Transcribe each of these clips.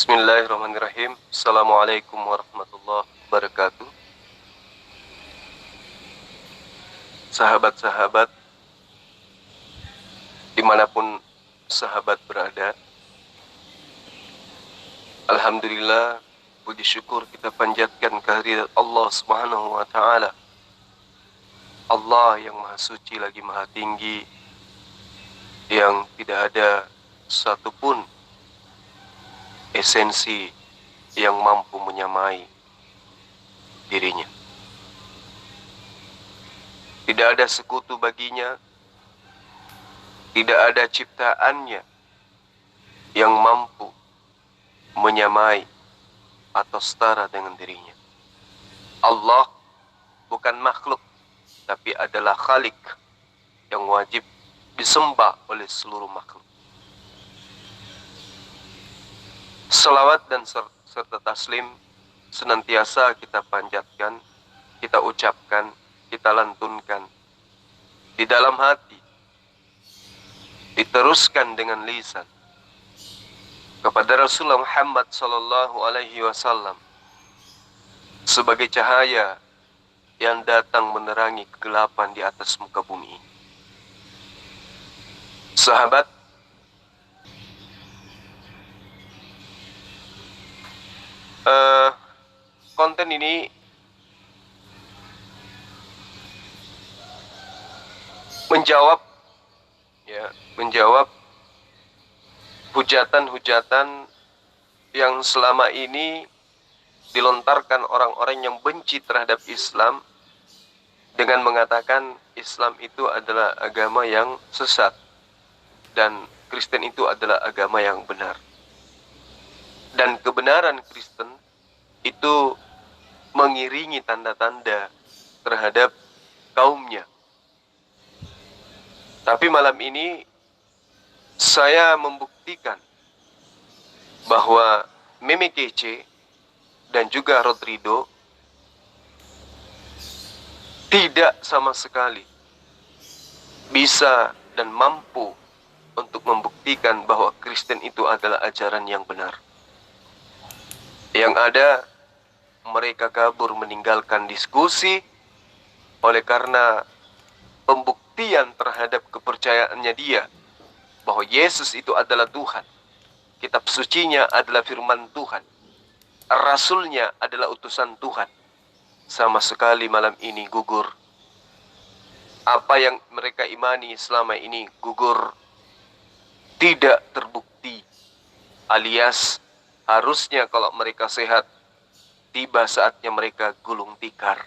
Bismillahirrahmanirrahim. Assalamualaikum warahmatullahi wabarakatuh. Sahabat-sahabat, dimanapun sahabat berada, alhamdulillah, puji syukur kita panjatkan kehadirat Allah Subhanahu wa Ta'ala. Allah yang maha suci lagi maha tinggi, yang tidak ada satupun esensi yang mampu menyamai dirinya. Tidak ada sekutu baginya, tidak ada ciptaannya yang mampu menyamai atau setara dengan dirinya. Allah bukan makhluk, tapi adalah Khalik yang wajib disembah oleh seluruh makhluk. Salawat dan serta taslim senantiasa kita panjatkan, kita ucapkan, kita lantunkan di dalam hati, diteruskan dengan lisan kepada Rasulullah Muhammad sallallahu alaihi wasallam sebagai cahaya yang datang menerangi kegelapan di atas muka bumi ini. Sahabat, konten ini menjawab hujatan-hujatan yang selama ini dilontarkan orang-orang yang benci terhadap Islam dengan mengatakan Islam itu adalah agama yang sesat dan Kristen itu adalah agama yang benar. Dan kebenaran Kristen itu mengiringi tanda-tanda terhadap kaumnya. Tapi malam ini saya membuktikan bahwa Meme Kece dan juga Rodrido tidak sama sekali bisa dan mampu untuk membuktikan bahwa Kristen itu adalah ajaran yang benar. Yang ada, mereka kabur meninggalkan diskusi oleh karena pembuktian terhadap kepercayaannya dia bahwa Yesus itu adalah Tuhan, kitab sucinya adalah firman Tuhan, Rasulnya adalah utusan Tuhan, sama sekali malam ini gugur. Apa yang mereka imani selama ini gugur, tidak terbukti, alias harusnya kalau mereka sehat, tiba saatnya mereka gulung tikar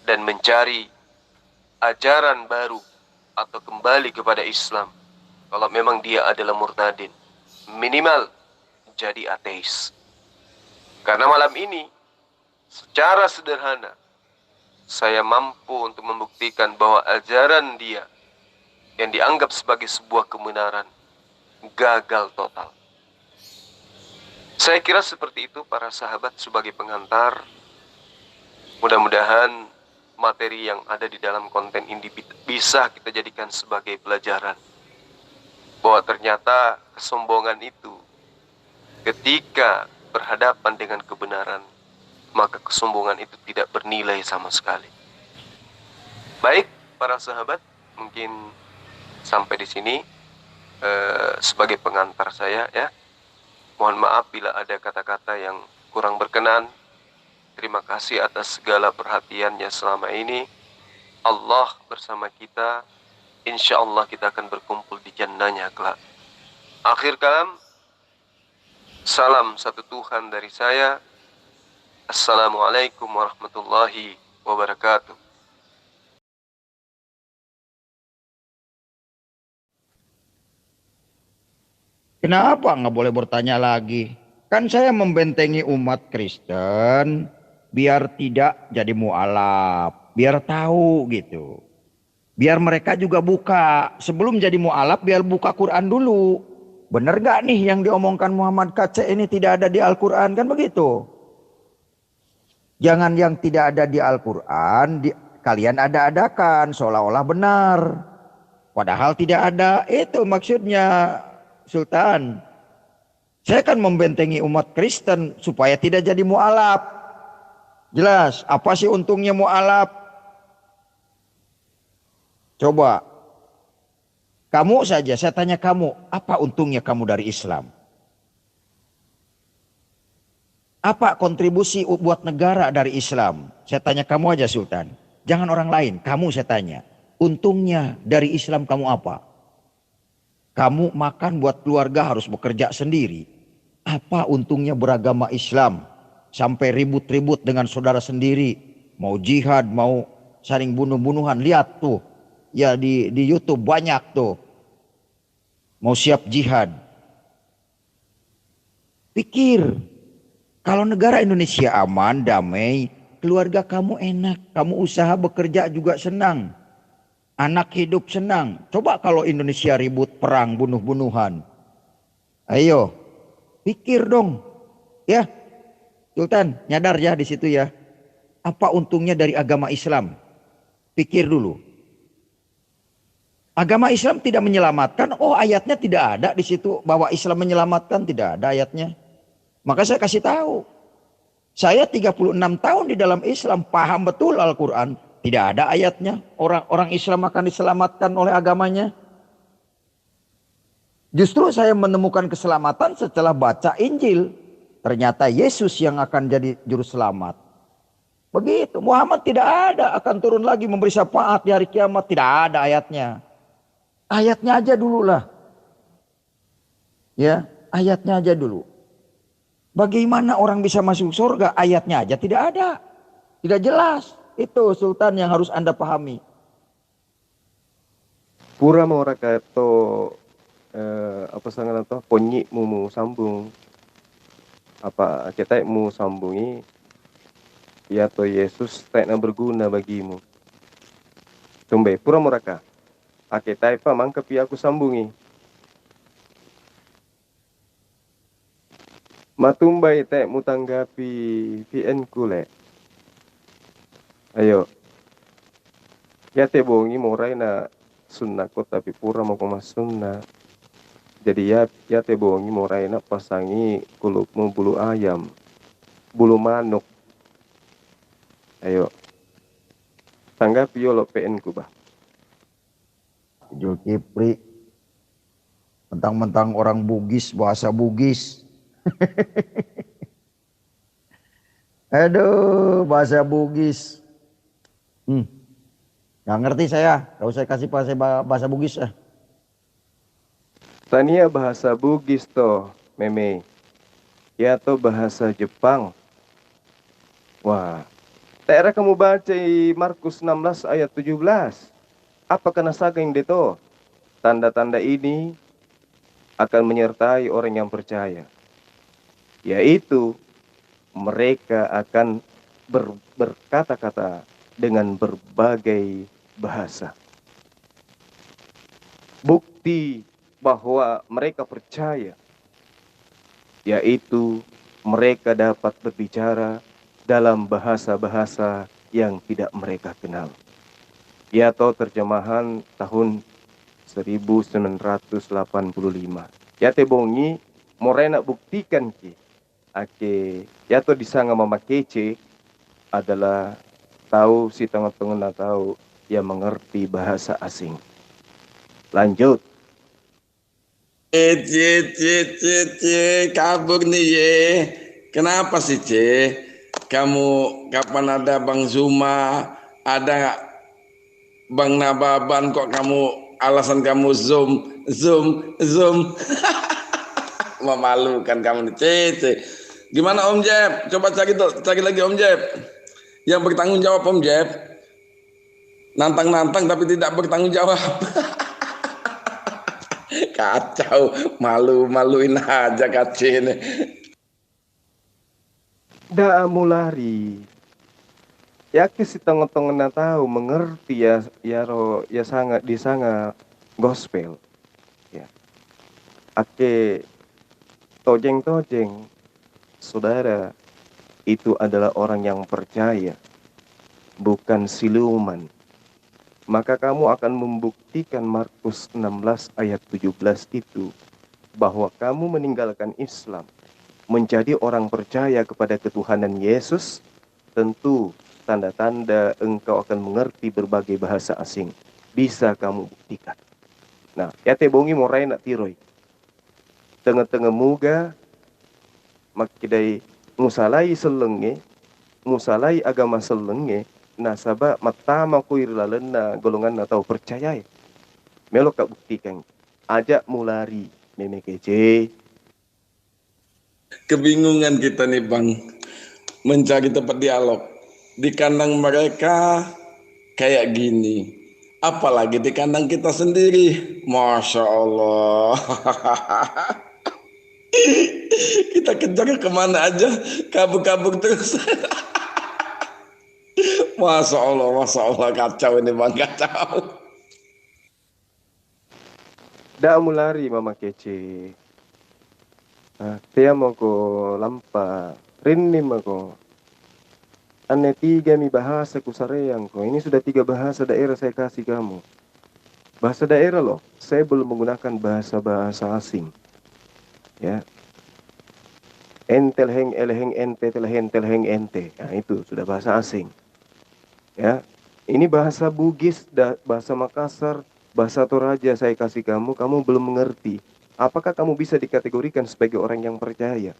dan mencari ajaran baru atau kembali kepada Islam. Kalau memang dia adalah murtadin, minimal jadi ateis. Karena malam ini secara sederhana saya mampu untuk membuktikan bahwa ajaran dia yang dianggap sebagai sebuah kebenaran gagal total. Saya kira seperti itu para sahabat sebagai pengantar. Mudah-mudahan materi yang ada di dalam konten ini bisa kita jadikan sebagai pelajaran. Bahwa ternyata kesombongan itu ketika berhadapan dengan kebenaran, maka kesombongan itu tidak bernilai sama sekali. Baik para sahabat, mungkin sampai di sini sebagai pengantar saya ya. Mohon maaf bila ada kata-kata yang kurang berkenan. Terima kasih atas segala perhatiannya selama ini. Allah bersama kita. Insya Allah kita akan berkumpul di jannahnya kelak. Akhir kalam, salam satu Tuhan dari saya. Assalamualaikum warahmatullahi wabarakatuh. Kenapa nggak boleh bertanya lagi? Kan saya membentengi umat Kristen biar tidak jadi mualaf, biar tahu gitu. Biar mereka juga buka, sebelum jadi mualaf biar buka Quran dulu. Bener gak nih yang diomongkan Muhammad Kacek ini tidak ada di Al-Quran, kan begitu? Jangan yang tidak ada di Al-Quran kalian ada-adakan seolah-olah benar. Padahal tidak ada, itu maksudnya Sultan. Saya kan membentengi umat Kristen supaya tidak jadi mualaf. Jelas, apa sih untungnya mualaf? Coba, kamu saja, saya tanya kamu, apa untungnya kamu dari Islam? Apa kontribusi buat negara dari Islam? Saya tanya kamu aja Sultan. Jangan orang lain, kamu saya tanya. Untungnya dari Islam kamu apa? Kamu makan buat keluarga harus bekerja sendiri. Apa untungnya beragama Islam? Sampai ribut-ribut dengan saudara sendiri. Mau jihad, mau saling bunuh-bunuhan. Lihat tuh. Ya di YouTube banyak tuh. Mau siap jihad. Pikir. Kalau negara Indonesia aman, damai. Keluarga kamu enak. Kamu usaha bekerja juga senang. Anak hidup senang. Coba kalau Indonesia ribut, perang, bunuh-bunuhan. Ayo, pikir dong. Ya, Sultan, nyadar ya di situ ya. Apa untungnya dari agama Islam? Pikir dulu. Agama Islam tidak menyelamatkan. Oh, ayatnya tidak ada di situ bahwa Islam menyelamatkan, tidak ada ayatnya. Maka saya kasih tahu. Saya 36 tahun di dalam Islam, paham betul Al-Quran. Tidak ada ayatnya orang-orang Islam akan diselamatkan oleh agamanya. Justru saya menemukan keselamatan setelah baca Injil. Ternyata Yesus yang akan jadi juru selamat. Begitu. Muhammad tidak ada akan turun lagi memberi syafaat di hari kiamat. Tidak ada ayatnya. Ayatnya aja dulu lah. Ya, ayatnya aja dulu. Bagaimana orang bisa masuk surga? Ayatnya aja tidak ada. Tidak jelas. Itu Sultan yang harus Anda pahami. Pura mau rakato apa sangat atau ponyi mu sambung apa kita mu sambungi ya to Yesus tak na berguna bagimu. Tumbe pura mau raka. Ake taipa mangka pi aku sambungi. Matumbai te mu tanggapi PN kule. Ayo. Ya te bongi morai na sunnah ko tapi pura mau kemas sunnah. Jadi ya te bongi morai na pasangi kulupmu bulu ayam, bulu manuk. Ayo. Tanggapi yo lo PN ku bah. Zulkifli. Mentang-mentang orang Bugis, bahasa Bugis. Aduh, bahasa Bugis. Nggak ngerti saya. Gak usah kasih bahasa Bugis. Tania bahasa Bugis to, meme. Ya to bahasa Jepang. Wah. Daerah kamu baca Markus 16 ayat 17. Apa kena saking deto? Tanda-tanda ini akan menyertai orang yang percaya. Yaitu mereka akan berkata-kata dengan berbagai bahasa. Bukti bahwa mereka percaya, yaitu mereka dapat berbicara dalam bahasa-bahasa yang tidak mereka kenal. Ya atau terjemahan tahun 1985. Ya te bongi morena buktikan ki. Ake ya to disanga memakece adalah tahu si tengah-tengah na tahu yang mengerti bahasa asing. Lanjut. Kabur nih ye. Kenapa sih kamu kapan ada Bang Zuma, ada nggak Bang Nababan, kok kamu alasan kamu zoom memalukan kamu nih Gimana Om Jeb? Coba cari lagi Om Jeb yang bertanggung jawab Om Jeb. Nantang-nantang tapi tidak bertanggung jawab. Kacau, maluin aja kacau. Da mulari. Ya ke si tengah-tengah na tahu mengerti ya sangat disanga gospel. Ya. Ake tojeng saudara itu adalah orang yang percaya, bukan siluman. Maka kamu akan membuktikan Markus 16 ayat 17 itu bahwa kamu meninggalkan Islam, menjadi orang percaya kepada ketuhanan Yesus, tentu tanda-tanda engkau akan mengerti berbagai bahasa asing. Bisa kamu buktikan. Nah, ya te bongi morai nak tiroi. Tengah-tengah muga makidai musalai selenge, musalai agama selenge, nasaba matama kuir lalena golongan atau percaya. Melok kak buktikan. Ajak mulari memekece. Kebingungan kita nih Bang, mencari tempat dialog. Di kandang mereka kayak gini, apalagi di kandang kita sendiri. Masya Allah. Kita kejar kemana aja, kabur-kabur terus. Masya Allah, kacau ini Bang, kacau. Da mulari mama kece. Tia mau ko lampa, rinni mako. Ane 3 mi bahasa kusareang ko. Ini sudah 3 bahasa daerah saya kasih kamu. Bahasa daerah loh. Saya belum menggunakan bahasa-bahasa asing. Ya. Entel heng eleheng ente telehen teleheng ente. Nah, itu sudah bahasa asing. Ya. Ini bahasa Bugis, bahasa Makassar, bahasa Toraja saya kasih kamu belum mengerti. Apakah kamu bisa dikategorikan sebagai orang yang percaya?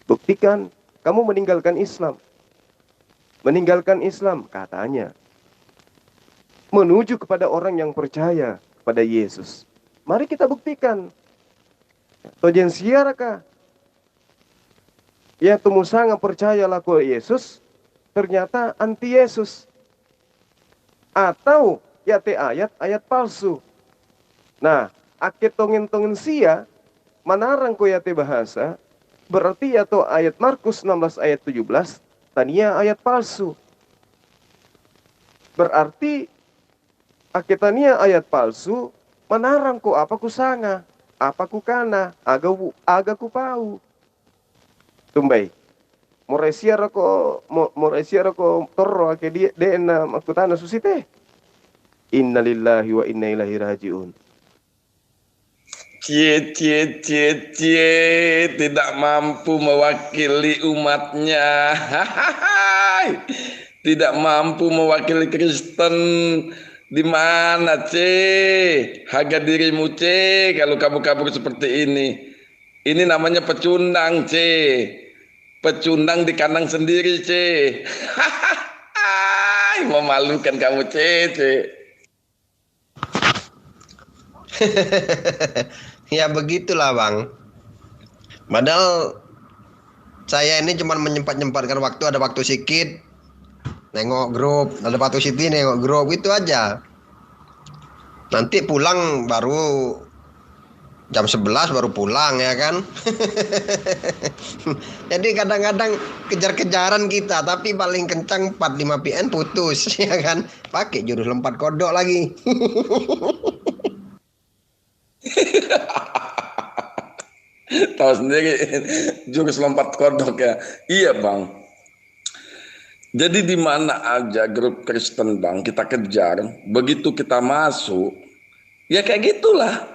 Buktikan kamu meninggalkan Islam. Meninggalkan Islam katanya menuju kepada orang yang percaya kepada Yesus. Mari kita buktikan. Tojen siaraka ya tumusanga percaya laku Yesus ternyata anti Yesus. Atau ya te ayat palsu. Nah, ake tongen-tongen sia manarang ko ya te bahasa berarti atau ayat Markus 16 ayat 17 tania ayat palsu. Berarti ake tania ayat palsu manarang ko apa ku sanga, apa ku kana, aga ku pau. Tumbai. Moresia rako torro ake de na makutana susite. Innalillahi wa inna ilaihi rajiun. Cie, tidak mampu mewakili umatnya. Tidak mampu mewakili Kristen. Di mana, harga dirimu, kalau kabur-kabur seperti ini. Ini namanya pecundang, pecundang di kandang sendiri, memalukan kamu, Ya begitulah Bang. Padahal saya ini cuma menyempatkan waktu, ada waktu sedikit nengok grup, ada waktu sedikit nengok grup, itu aja. Nanti pulang baru jam 11 baru pulang ya kan. Jadi kadang-kadang kejar-kejaran kita, tapi paling kencang 45 PN putus ya kan. Pakai jurus lompat kodok lagi. Tahu sendiri jurus lompat kodok ya. Iya Bang. Jadi di mana aja grup Kristen Bang kita kejar, begitu kita masuk, ya kayak gitulah.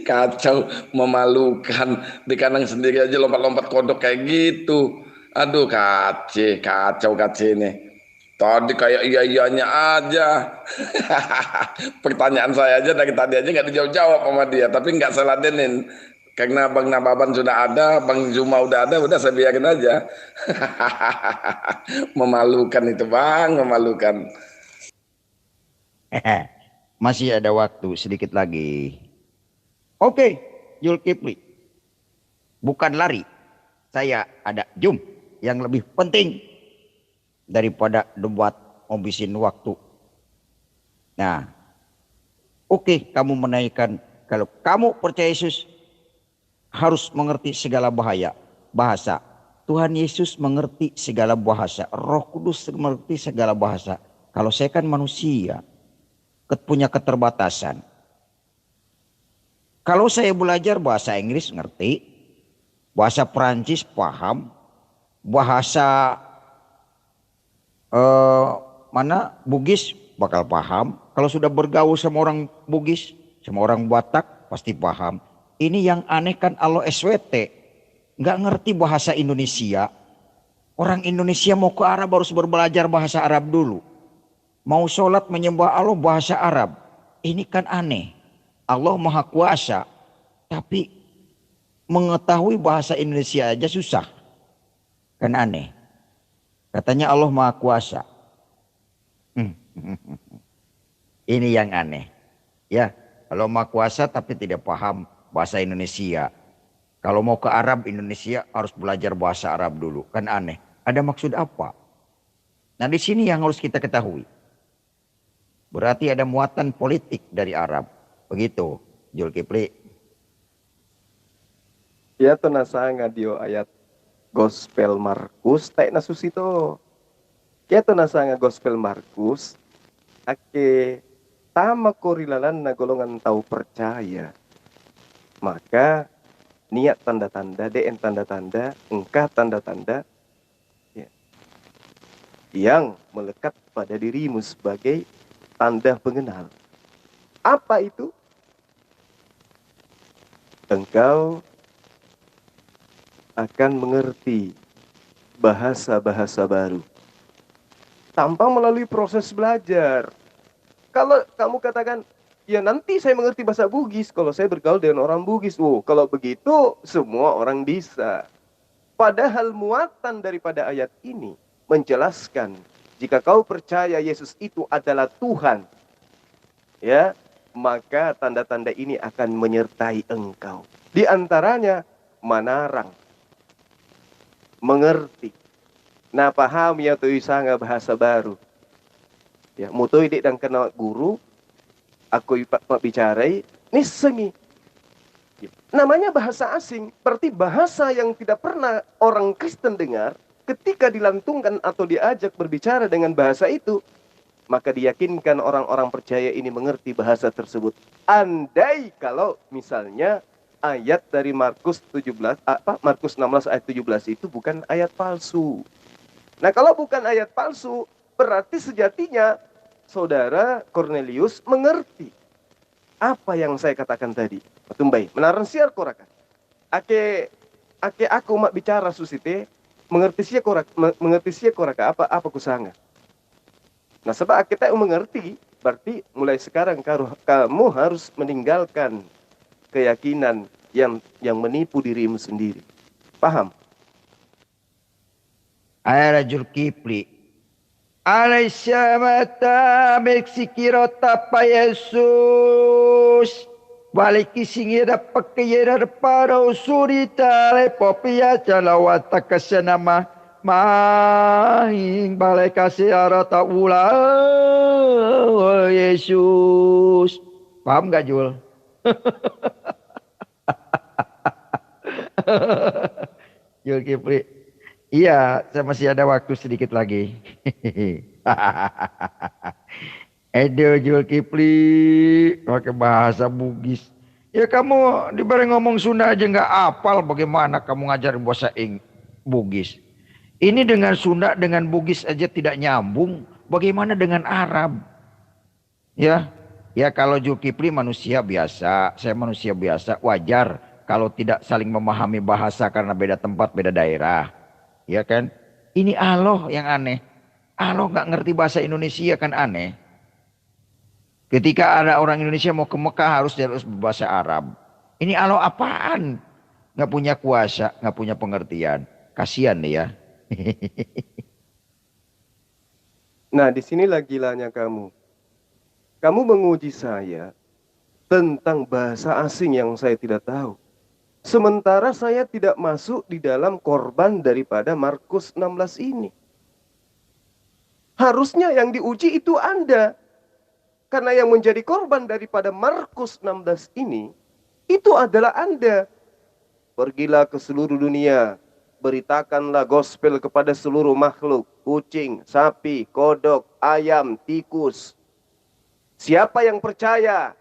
Kacau, memalukan, di kandang sendiri aja lompat-lompat kodok kayak gitu. Aduh kacau ini. Tadi kayak iya-iyanya aja. Pertanyaan saya aja dari tadi aja nggak dijawab sama dia, tapi nggak saya ladenin. Karena Bang Nababan sudah ada, Bang Zuma udah ada, udah saya biarin aja. Memalukan itu Bang, memalukan. Masih ada waktu sedikit lagi. Oke, Zulkifli. Bukan lari. Saya ada Jum yang lebih penting daripada debat ngabisin waktu. Nah, oke, kamu menaikkan kalau kamu percaya Yesus harus mengerti segala bahasa. Tuhan Yesus mengerti segala bahasa. Roh Kudus mengerti segala bahasa. Kalau saya kan manusia, punya keterbatasan. Kalau saya belajar bahasa Inggris ngerti, bahasa Perancis paham, bahasa Bugis bakal paham. Kalau sudah bergaul sama orang Bugis, sama orang Batak pasti paham. Ini yang aneh kan Allah SWT nggak ngerti bahasa Indonesia. Orang Indonesia mau ke Arab harus belajar bahasa Arab dulu. Mau sholat menyembah Allah bahasa Arab. Ini kan aneh. Allah Maha Kuasa, tapi mengetahui bahasa Indonesia aja susah. Kan aneh. Katanya Allah Maha Kuasa. Ini yang aneh. Ya, kalau Maha Kuasa tapi tidak paham bahasa Indonesia. Kalau mau ke Arab Indonesia harus belajar bahasa Arab dulu. Kan aneh. Ada maksud apa? Nah, di sini yang harus kita ketahui. Berarti ada muatan politik dari Arab. Begitu, Zulkifli. Ya to nasa ngadio ayat Gospel Markus tayo nasusito. Ya to nasa nga Gospel Markus ake tama ko rilalan na golongan tao percaya. Maka niat tanda-tanda, DN tanda-tanda, engkah tanda-tanda ya, yang melekat pada dirimu sebagai tanda pengenal. Apa itu? Engkau akan mengerti bahasa-bahasa baru tanpa melalui proses belajar. Kalau kamu katakan, ya nanti saya mengerti bahasa Bugis kalau saya bergaul dengan orang Bugis. Oh, kalau begitu semua orang bisa. Padahal muatan daripada ayat ini menjelaskan jika kau percaya Yesus itu adalah Tuhan, ya, maka tanda-tanda ini akan menyertai engkau. Di antaranya manarang, mengerti. Nah, paham ya tuh sanga bahasa baru. Ya, mutoy dik dan kena guru, aku bicarai, nisengi. Ya. Namanya bahasa asing, berarti bahasa yang tidak pernah orang Kristen dengar. Ketika dilantungkan atau diajak berbicara dengan bahasa itu, maka diyakinkan orang-orang percaya ini mengerti bahasa tersebut. Andai kalau misalnya ayat dari Markus 16 ayat 17 itu bukan ayat palsu. Nah, kalau bukan ayat palsu, berarti sejatinya saudara Cornelius mengerti apa yang saya katakan tadi. Tumbai, menaran siar korakan. Ake aku mak bicara susite, mengerti sia koraka apa kusanga. Nah, sebab kita mengerti, berarti mulai sekarang kamu harus meninggalkan keyakinan yang menipu dirimu sendiri. Paham? Ayah Zulkifli. Alaisyamata meksikirota pa Yesus. Balik singira pakayera para usurita le popia jalawata kasanama mahing balik kasiara taula Yesus. Paham gak Jul? Zulkifli. Iya, saya masih ada waktu sedikit lagi. Edo Zulkifli pakai bahasa Bugis. Ya kamu diberi ngomong Sunda aja nggak apal, bagaimana kamu ngajarin bahasa Bugis? Ini dengan Sunda dengan Bugis aja tidak nyambung. Bagaimana dengan Arab? Ya, ya kalau Zulkifli manusia biasa, saya manusia biasa, wajar kalau tidak saling memahami bahasa karena beda tempat, beda daerah. Ya kan? Ini Allah yang aneh. Allah nggak ngerti bahasa Indonesia kan aneh. Ketika ada orang Indonesia mau ke Mekah harus berbahasa Arab. Ini Allah apaan? Nggak punya kuasa, nggak punya pengertian. Kasihan nih ya. Nah, disinilah gilanya kamu. Kamu menguji saya tentang bahasa asing yang saya tidak tahu. Sementara saya tidak masuk di dalam korban daripada Markus 16 ini. Harusnya yang diuji itu Anda. Karena yang menjadi korban daripada Markus 16 ini, itu adalah Anda. Pergilah ke seluruh dunia, beritakanlah gospel kepada seluruh makhluk, kucing, sapi, kodok, ayam, tikus. Siapa yang percaya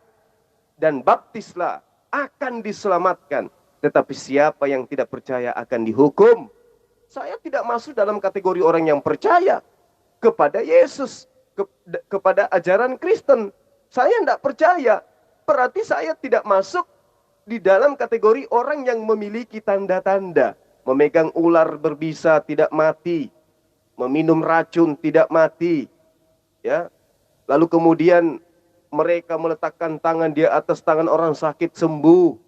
dan baptislah akan diselamatkan. Tetapi siapa yang tidak percaya akan dihukum. Saya tidak masuk dalam kategori orang yang percaya kepada Yesus. kepada ajaran Kristen. Saya tidak percaya. Berarti saya tidak masuk di dalam kategori orang yang memiliki tanda-tanda. Memegang ular berbisa tidak mati. Meminum racun tidak mati. Ya. Lalu kemudian mereka meletakkan tangan di atas tangan orang sakit sembuh.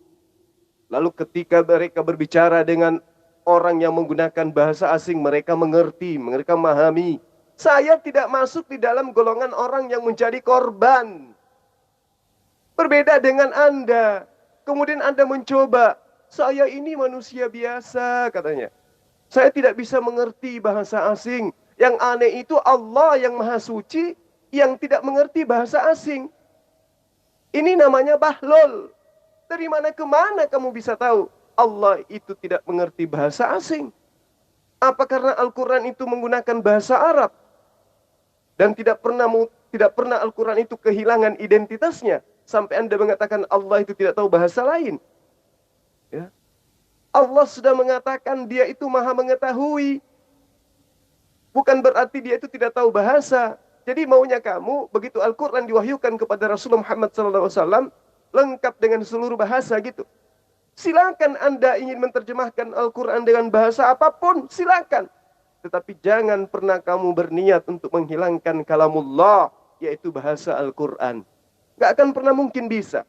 Lalu ketika mereka berbicara dengan orang yang menggunakan bahasa asing, mereka mengerti, mereka memahami. Saya tidak masuk di dalam golongan orang yang menjadi korban. Berbeda dengan Anda. Kemudian Anda mencoba, saya ini manusia biasa katanya. Saya tidak bisa mengerti bahasa asing. Yang aneh itu Allah yang maha suci yang tidak mengerti bahasa asing. Ini namanya bahlul. Dari mana ke mana kamu bisa tahu Allah itu tidak mengerti bahasa asing? Apa karena Al-Quran itu menggunakan bahasa Arab? Dan tidak pernah Al-Quran itu kehilangan identitasnya. Sampai Anda mengatakan Allah itu tidak tahu bahasa lain. Ya. Allah sudah mengatakan dia itu maha mengetahui. Bukan berarti dia itu tidak tahu bahasa. Jadi maunya kamu, begitu Al-Quran diwahyukan kepada Rasulullah Muhammad SAW, lengkap dengan seluruh bahasa gitu. Silakan Anda ingin menerjemahkan Al-Quran dengan bahasa apapun, silakan. Tetapi jangan pernah kamu berniat untuk menghilangkan kalamullah, yaitu bahasa Al-Quran. Gak akan pernah mungkin bisa.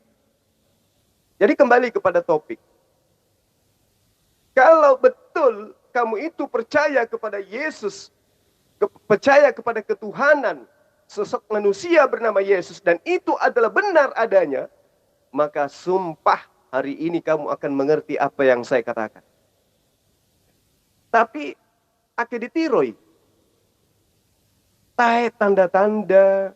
Jadi kembali kepada topik. Kalau betul kamu itu percaya kepada Yesus, percaya kepada ketuhanan, sosok manusia bernama Yesus, dan itu adalah benar adanya, maka sumpah hari ini kamu akan mengerti apa yang saya katakan. Tapi akhirnya tahe tanda-tanda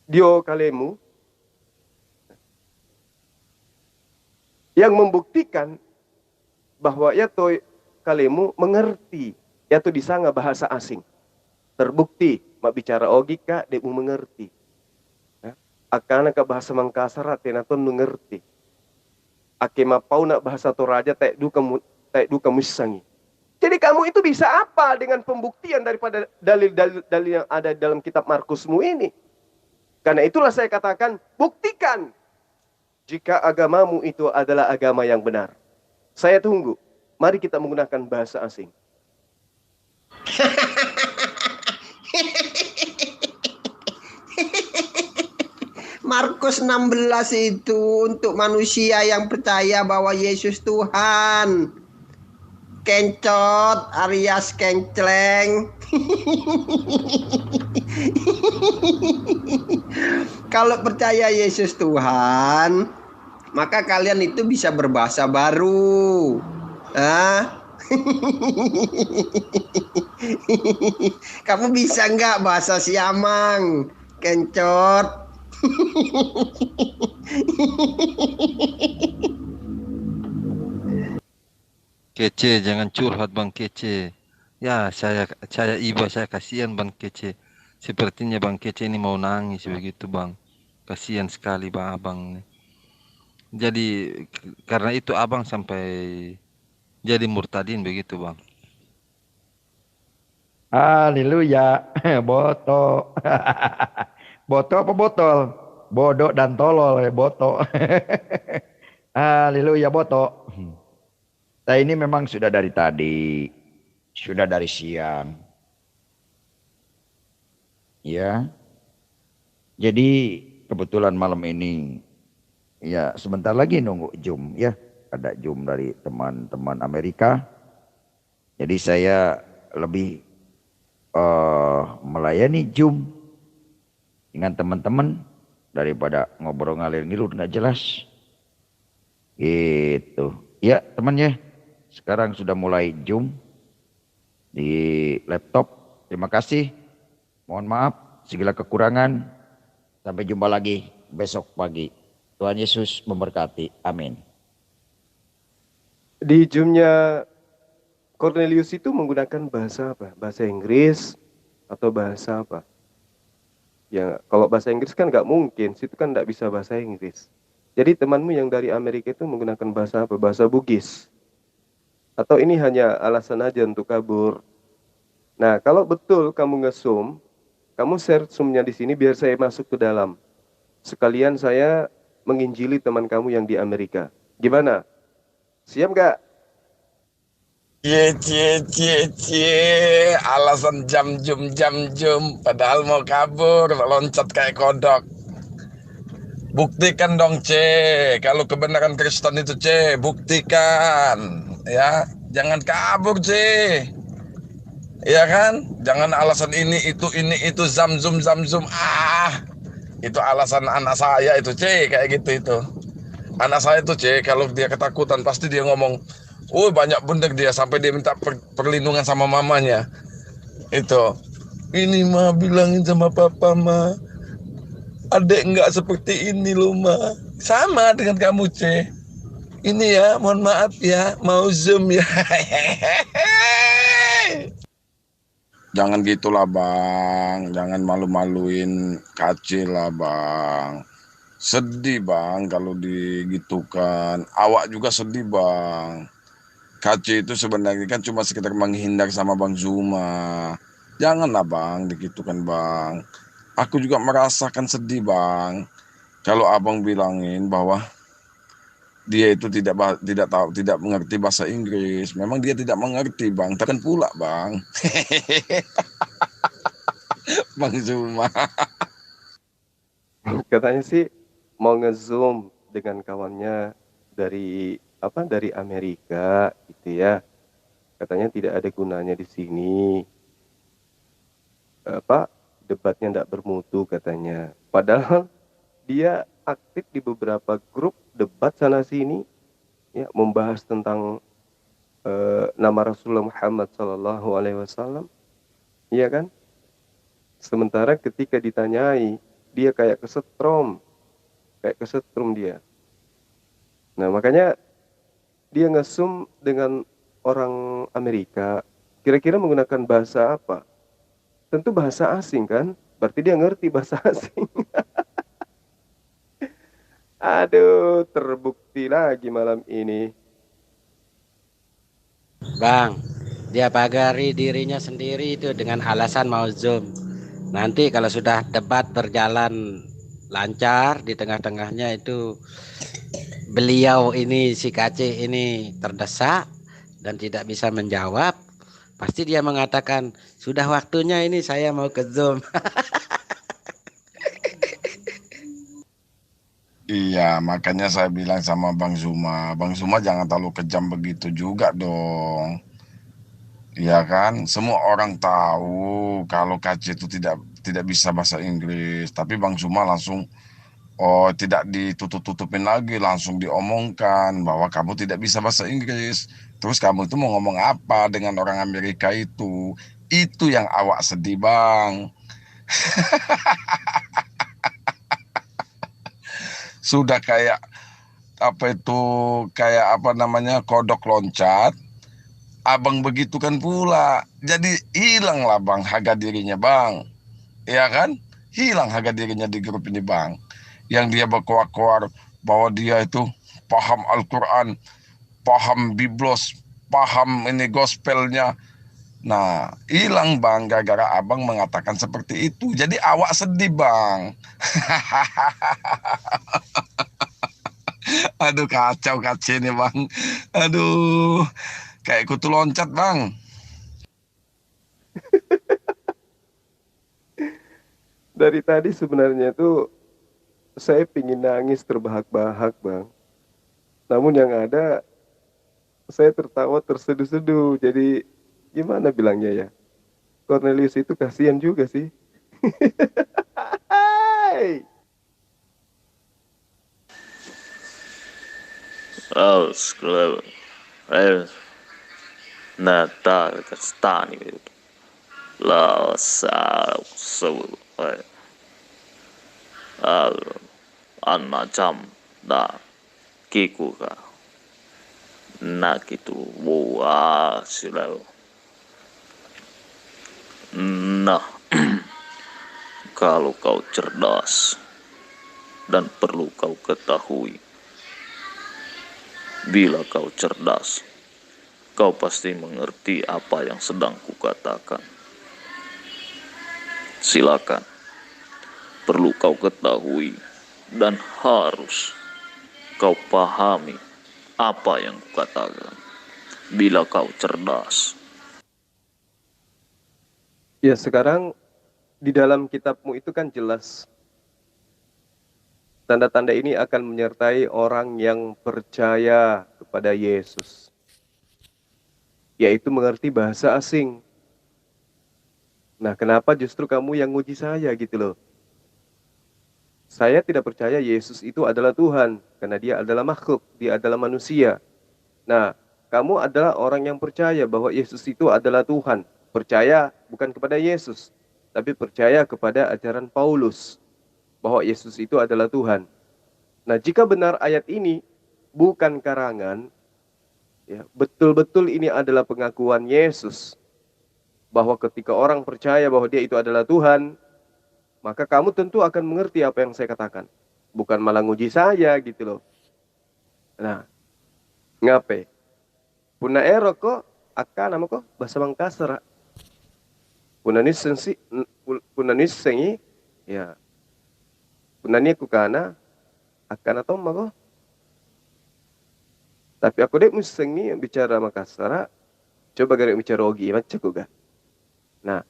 dio kalemu yang membuktikan bahwa ya to kalemu mengerti ya to disanga bahasa asing. Terbukti mak bicara ogika demu mengerti. Ya. Akana ka bahasa Mangkasar tenaton mengerti. Ake mapau nak bahasa Toraja tak duka musangi. Jadi kamu itu bisa apa dengan pembuktian daripada dalil-dalil yang ada dalam kitab Markusmu ini? Karena itulah saya katakan, buktikan jika agamamu itu adalah agama yang benar. Saya tunggu. Mari kita menggunakan bahasa asing. Markus 16 itu untuk manusia yang percaya bahwa Yesus Tuhan. Kencot alias kencleng. Kalau percaya Yesus Tuhan, maka kalian itu bisa berbahasa baru. Kamu bisa nggak bahasa Siamang? Kencot. Kece, jangan curhat Bang Kece. Ya, saya iba, saya kasihan Bang Kece. Sepertinya Bang Kece ini mau nangis begitu Bang. Kasihan sekali Bang Abang. Jadi karena itu Abang sampai jadi murtadin begitu Bang. Haleluya. Boto. Boto apa botol? Bodoh dan tolol boto. Haleluya boto. Saya ini memang sudah dari tadi, sudah dari siang. Ya. Jadi kebetulan malam ini ya sebentar lagi nunggu Zoom ya. Ada Zoom dari teman-teman Amerika. Jadi saya lebih melayani Zoom dengan teman-teman daripada ngobrol ngalir ngirut nggak jelas. Gitu. Ya teman ya. Sekarang sudah mulai Zoom di laptop. Terima kasih. Mohon maaf segala kekurangan. Sampai jumpa lagi besok pagi. Tuhan Yesus memberkati. Amin. Di Zoom-nya Cornelius itu menggunakan bahasa apa? Bahasa Inggris atau bahasa apa? Ya, kalau bahasa Inggris kan nggak mungkin. Situ kan nggak bisa bahasa Inggris. Jadi temanmu yang dari Amerika itu menggunakan bahasa apa? Bahasa Bugis. Atau ini hanya alasan aja untuk kabur? Nah, kalau betul kamu nge-zoom, kamu share zoom-nya di sini biar saya masuk ke dalam. Sekalian saya menginjili teman kamu yang di Amerika. Gimana? Siap nggak? Cie, alasan jam jum, padahal mau kabur, loncat kayak kodok. Buktikan dong, C. Kalau kebenaran Kristen itu, C, buktikan. Ya, jangan kabur, C. Ya kan? Jangan alasan ini, itu, zamzum. Itu alasan anak saya itu, C, kayak gitu itu. Anak saya itu, C, kalau dia ketakutan, pasti dia ngomong, oh banyak bener dia, sampai dia minta perlindungan sama mamanya. Itu. Ini mah bilangin sama papa, mah. Adek nggak seperti ini loh, ma. Sama dengan kamu, C. Ini ya, mohon maaf ya, mau zoom ya. Jangan gitulah, Bang. Jangan malu-maluin kacil lah, Bang. Sedih, Bang, kalau digitukan. Awak juga sedih, Bang. Kaci itu sebenarnya kan cuma sekedar menghindar sama Bang Zuma. Janganlah, Bang, digitukan, Bang. Aku juga merasakan sedih, Bang. Kalau abang bilangin bahwa dia itu tidak tahu, tidak mengerti bahasa Inggris. Memang dia tidak mengerti, Bang. Takkan pula, Bang. Bang Zuma. Katanya sih mau nge-zoom dengan kawannya dari dari Amerika gitu ya. Katanya tidak ada gunanya di sini. Debatnya tidak bermutu katanya. Padahal dia aktif di beberapa grup debat sana sini ya, membahas tentang nama Rasulullah Muhammad Sallallahu Alaihi Wasallam, iya kan? Sementara ketika ditanyai, dia kayak kesetrum dia. Nah, makanya dia nge-zoom dengan orang Amerika. Kira-kira menggunakan bahasa apa? Tentu bahasa asing kan? Berarti dia ngerti bahasa asing. Aduh, terbukti lagi malam ini. Bang, dia pagari dirinya sendiri itu dengan alasan mau zoom. Nanti kalau sudah debat berjalan lancar, di tengah-tengahnya itu beliau ini, si Kace ini terdesak dan tidak bisa menjawab. Pasti dia mengatakan, sudah waktunya ini saya mau ke zoom. Iya, makanya saya bilang sama Bang Zuma. Bang Zuma jangan terlalu kejam begitu juga dong. Iya kan? Semua orang tahu kalau KC itu tidak bisa bahasa Inggris. Tapi Bang Zuma langsung, oh, tidak ditutup-tutupin lagi, langsung diomongkan bahwa kamu tidak bisa bahasa Inggris. Terus kamu itu mau ngomong apa dengan orang Amerika itu? Itu yang awak sedih, Bang. Sudah kayak apa namanya, kodok loncat. Abang begitu kan pula. Jadi hilanglah, Bang, harga dirinya, Bang. Iya kan? Hilang harga dirinya di grup ini, Bang. Yang dia berkoar-koar bahwa dia itu paham Al-Quran, paham Biblos, paham ini gospelnya. Nah, hilang, Bang, gara-gara abang mengatakan seperti itu. Jadi awak sedih, Bang. Aduh, kacau ini, Bang. Aduh, kayak kutu loncat, Bang. Dari tadi sebenarnya tuh saya pingin nangis terbahak-bahak, Bang. Namun yang ada saya tertawa terseduh-seduh. Jadi gimana bilangnya ya? Cornelius itu kasihan juga sih. Hai. Natal kastani la sa anna jam da kikuka nakitu wa silau. Nah, kalau kau cerdas dan perlu kau ketahui, bila kau cerdas, kau pasti mengerti apa yang sedang kukatakan. Silakan. Perlu kau ketahui dan harus kau pahami apa yang kukatakan. Bila kau cerdas, Ya, sekarang di dalam kitabmu itu kan jelas tanda-tanda ini akan menyertai orang yang percaya kepada Yesus, yaitu mengerti bahasa asing. Nah, kenapa justru kamu yang nguji saya gitu loh? Saya tidak percaya Yesus itu adalah Tuhan, karena dia adalah makhluk, dia adalah manusia. Nah, kamu adalah orang yang percaya bahwa Yesus itu adalah Tuhan. Percaya bukan kepada Yesus, tapi percaya kepada ajaran Paulus, bahwa Yesus itu adalah Tuhan. Nah, jika benar ayat ini bukan karangan, ya, betul-betul ini adalah pengakuan Yesus, bahwa ketika orang percaya bahwa dia itu adalah Tuhan, maka kamu tentu akan mengerti apa yang saya katakan. Bukan malah nguji saya gitu loh. Nah, ngape? Puna ero ko, akan nama ko, bahasa Mangkasar. Punanis sengi, ya. Punani aku kana, akan atau ko. Tapi aku dek musengi yang bicara Makassar, coba garek bicara ogi, macam ko ga. Nah,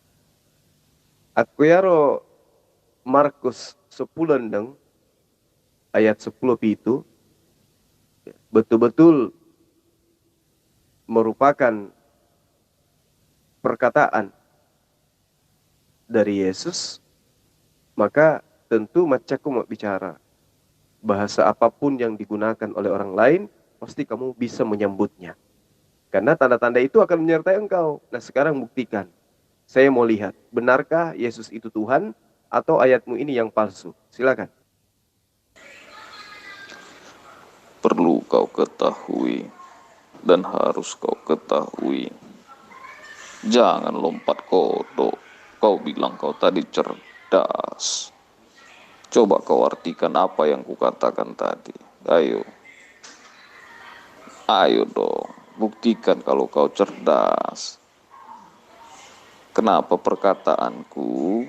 aku yaro Markus 10 deng, ayat 10 itu betul-betul merupakan perkataan dari Yesus, maka tentu macaku mau bicara. Bahasa apapun yang digunakan oleh orang lain, pasti kamu bisa menyambutnya. Karena tanda-tanda itu akan menyertai engkau. Nah, sekarang buktikan. Saya mau lihat, benarkah Yesus itu Tuhan atau ayatmu ini yang palsu? Silakan. perlu kau ketahui dan harus kau ketahui. Jangan lompat kodok. Kau bilang kau tadi cerdas. Coba kau artikan apa yang kukatakan tadi. Ayo. Ayo dong. Buktikan kalau kau cerdas. Kenapa perkataanku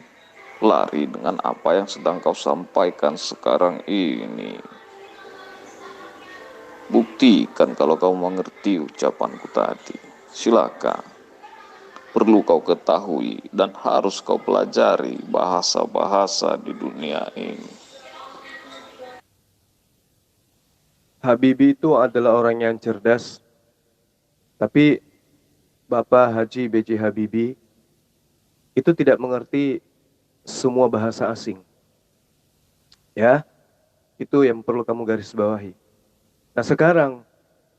lari dengan apa yang sedang kau sampaikan sekarang ini? Buktikan kalau kau mengerti ucapanku tadi. Silakan. Perlu kau ketahui dan harus kau pelajari bahasa-bahasa di dunia ini. Habibie itu adalah orang yang cerdas. Tapi Bapak Haji B.J. Habibie itu tidak mengerti semua bahasa asing. Ya, itu yang perlu kamu garis bawahi. Nah, sekarang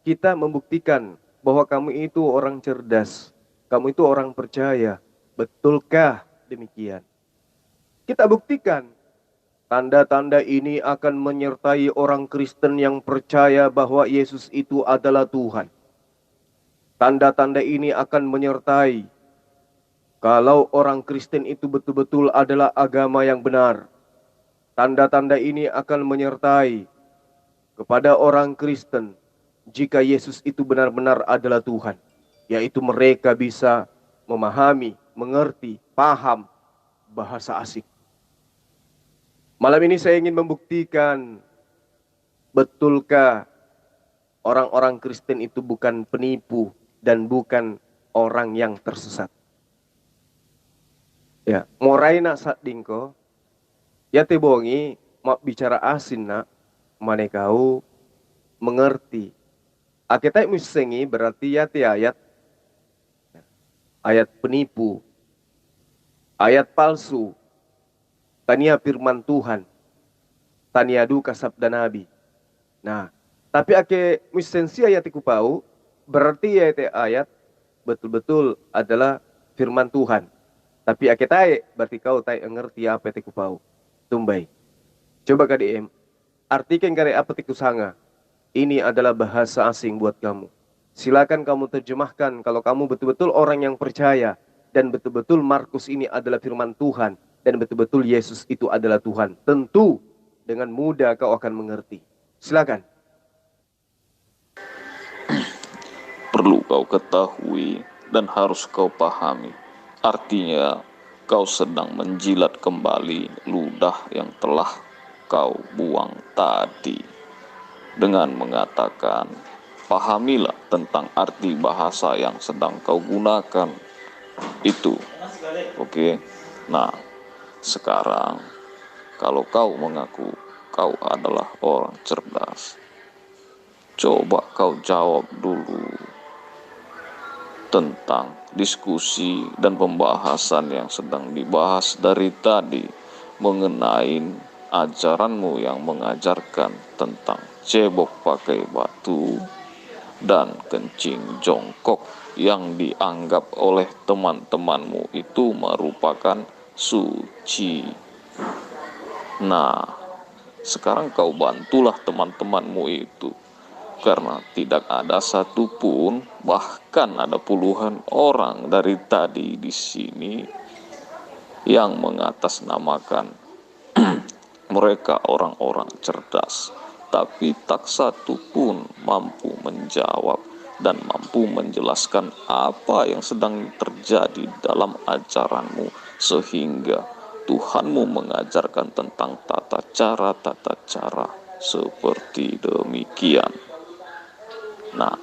kita membuktikan bahwa kamu itu orang cerdas. Kamu itu orang percaya. Betulkah demikian? Kita buktikan. Tanda-tanda ini akan menyertai orang Kristen yang percaya bahwa Yesus itu adalah Tuhan. Tanda-tanda ini akan menyertai kalau orang Kristen itu betul-betul adalah agama yang benar. Tanda-tanda ini akan menyertai kepada orang Kristen jika Yesus itu benar-benar adalah Tuhan. Yaitu mereka bisa memahami, mengerti, paham bahasa asing. Malam ini saya ingin membuktikan, betulkah orang-orang Kristen itu bukan penipu dan bukan orang yang tersesat. Ya, morai nak sat dingko, ya tebongi, mau bicara asin nak, mana kau mengerti. Akitai musengi berarti ya ti ayat penipu, ayat palsu, tania firman Tuhan, tania duka sabda Nabi. Nah, tapi ake musensi ayat iku pau, berarti ya ti ayat betul-betul adalah firman Tuhan. Tapi ake tae, berarti kau tae ngerti apa tiku pau. Tumbai. Coba KDM, artikan kare apa tiku sanga. Ini adalah bahasa asing buat kamu. Silakan kamu terjemahkan kalau kamu betul-betul orang yang percaya. Dan betul-betul Markus ini adalah firman Tuhan. Dan betul-betul Yesus itu adalah Tuhan. Tentu dengan mudah kau akan mengerti. Silakan. Perlu kau ketahui dan harus kau pahami. Artinya, kau sedang menjilat kembali ludah yang telah kau buang tadi, dengan mengatakan, pahamilah tentang arti bahasa yang sedang kau gunakan itu. Oke. Nah, sekarang kalau kau mengaku kau adalah orang cerdas, coba kau jawab dulu tentang diskusi dan pembahasan yang sedang dibahas dari tadi mengenai ajaranmu yang mengajarkan tentang cebok pakai batu dan kencing jongkok yang dianggap oleh teman-temanmu itu merupakan suci. Nah, sekarang kau bantulah teman-temanmu itu, karena tidak ada satupun, bahkan ada puluhan orang dari tadi di sini yang mengatasnamakan mereka orang-orang cerdas, tapi tak satu pun mampu menjawab dan mampu menjelaskan apa yang sedang terjadi dalam ajaranmu, sehingga Tuhanmu mengajarkan tentang tata cara seperti demikian. Nah,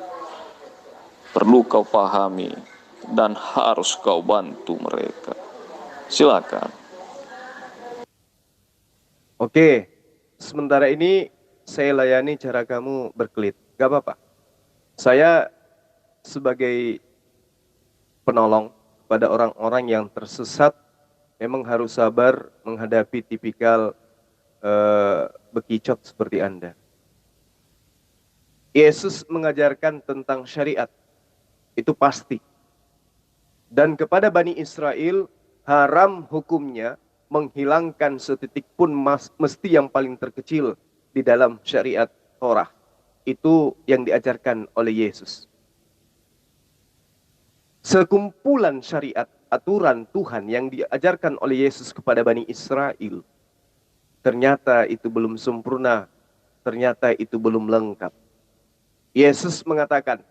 perlu kau pahami dan harus kau bantu mereka. Silakan. Oke, sementara ini saya layani cara kamu berkelit. Gak apa-apa. Saya sebagai penolong pada orang-orang yang tersesat memang harus sabar menghadapi tipikal bekicot seperti Anda. Yesus mengajarkan tentang syariat, itu pasti. Dan kepada Bani Israel, haram hukumnya menghilangkan setitik pun mesti yang paling terkecil di dalam syariat Torah. Itu yang diajarkan oleh Yesus. Sekumpulan syariat, aturan Tuhan yang diajarkan oleh Yesus kepada Bani Israel, ternyata itu belum sempurna, ternyata itu belum lengkap. Yesus mengatakan,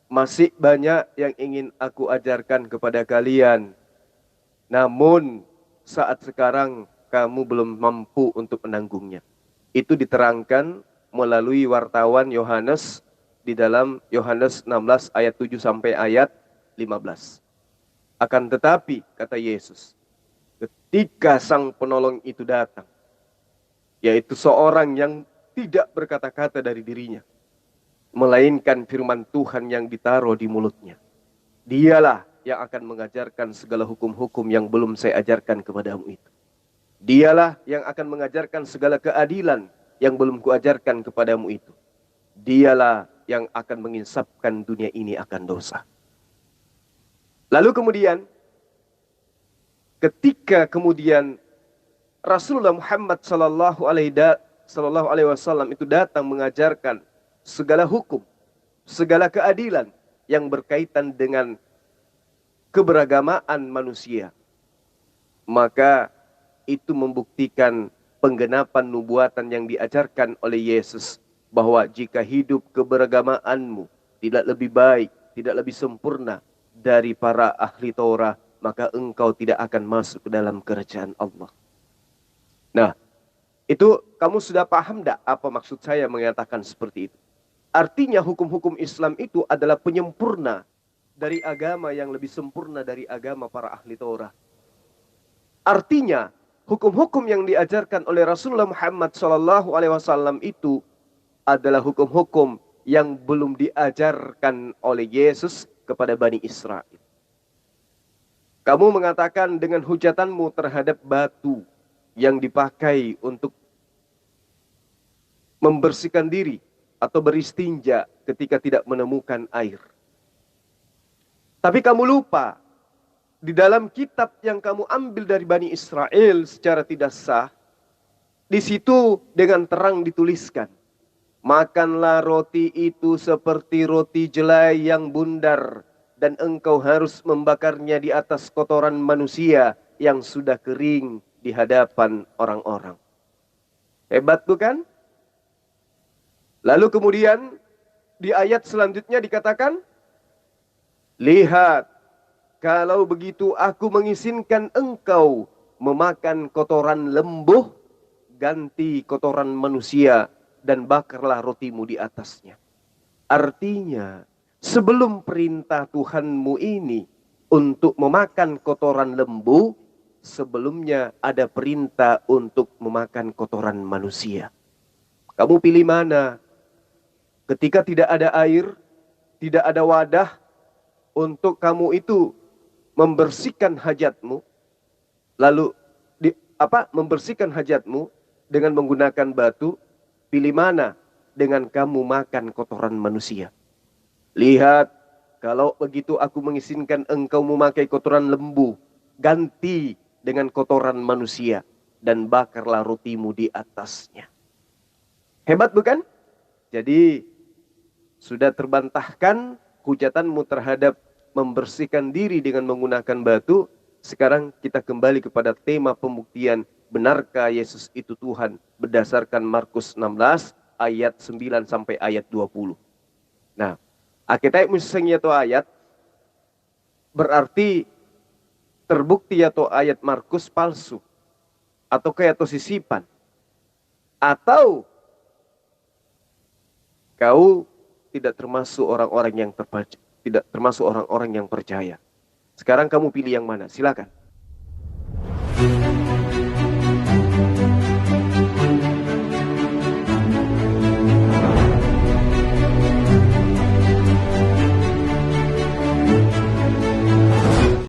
masih banyak yang ingin aku ajarkan kepada kalian, namun saat sekarang kamu belum mampu untuk menanggungnya. Itu diterangkan melalui wartawan Yohanes di dalam Yohanes 16 ayat 7 sampai ayat 15. Akan tetapi, kata Yesus, ketika sang penolong itu datang, yaitu seorang yang tidak berkata-kata dari dirinya, melainkan firman Tuhan yang ditaruh di mulutnya, dialah yang akan mengajarkan segala hukum-hukum yang belum saya ajarkan kepadamu itu. Dialah yang akan mengajarkan segala keadilan yang belum kuajarkan kepadamu itu. Dialah yang akan menginsafkan dunia ini akan dosa. Lalu kemudian, ketika kemudian Rasulullah Muhammad sallallahu alaihi wasallam itu datang mengajarkan segala hukum, segala keadilan yang berkaitan dengan keberagamaan manusia, maka itu membuktikan penggenapan nubuatan yang diajarkan oleh Yesus, bahwa jika hidup keberagamaanmu tidak lebih baik, tidak lebih sempurna dari para ahli Torah, maka engkau tidak akan masuk ke dalam kerajaan Allah. Nah, itu kamu sudah paham tidak apa maksud saya mengatakan seperti itu? Artinya hukum-hukum Islam itu adalah penyempurna dari agama yang lebih sempurna dari agama para ahli Torah. Artinya hukum-hukum yang diajarkan oleh Rasulullah Muhammad SAW itu adalah hukum-hukum yang belum diajarkan oleh Yesus kepada Bani Israel. Kamu mengatakan dengan hujatanmu terhadap batu yang dipakai untuk membersihkan diri atau beristinja ketika tidak menemukan air. Tapi kamu lupa, di dalam kitab yang kamu ambil dari Bani Israel secara tidak sah, di situ dengan terang dituliskan, makanlah roti itu seperti roti jelai yang bundar, dan engkau harus membakarnya di atas kotoran manusia yang sudah kering di hadapan orang-orang. Hebat bukan? Lalu kemudian di ayat selanjutnya dikatakan, lihat, kalau begitu aku mengizinkan engkau memakan kotoran lembu, ganti kotoran manusia, dan bakarlah rotimu di atasnya. Artinya, sebelum perintah Tuhanmu ini untuk memakan kotoran lembu, sebelumnya ada perintah untuk memakan kotoran manusia. Kamu pilih mana? Ketika tidak ada air, tidak ada wadah untuk kamu itu membersihkan hajatmu, lalu membersihkan hajatmu dengan menggunakan batu, pilih mana dengan kamu makan kotoran manusia? Lihat, kalau begitu aku mengizinkan engkau memakai kotoran lembu, ganti dengan kotoran manusia, dan bakarlah rotimu di atasnya. Hebat bukan? Jadi, sudah terbantahkan hujatanmu terhadap membersihkan diri dengan menggunakan batu. Sekarang kita kembali kepada tema pembuktian, benarkah Yesus itu Tuhan, berdasarkan Markus 16 ayat 9 sampai ayat 20. Nah, kita misalnya atau ayat berarti terbukti atau ayat Markus palsu, atau kayak atau sisipan, atau kau tidak termasuk orang-orang yang terpercaya, tidak termasuk orang-orang yang percaya. Sekarang kamu pilih yang mana? Silakan.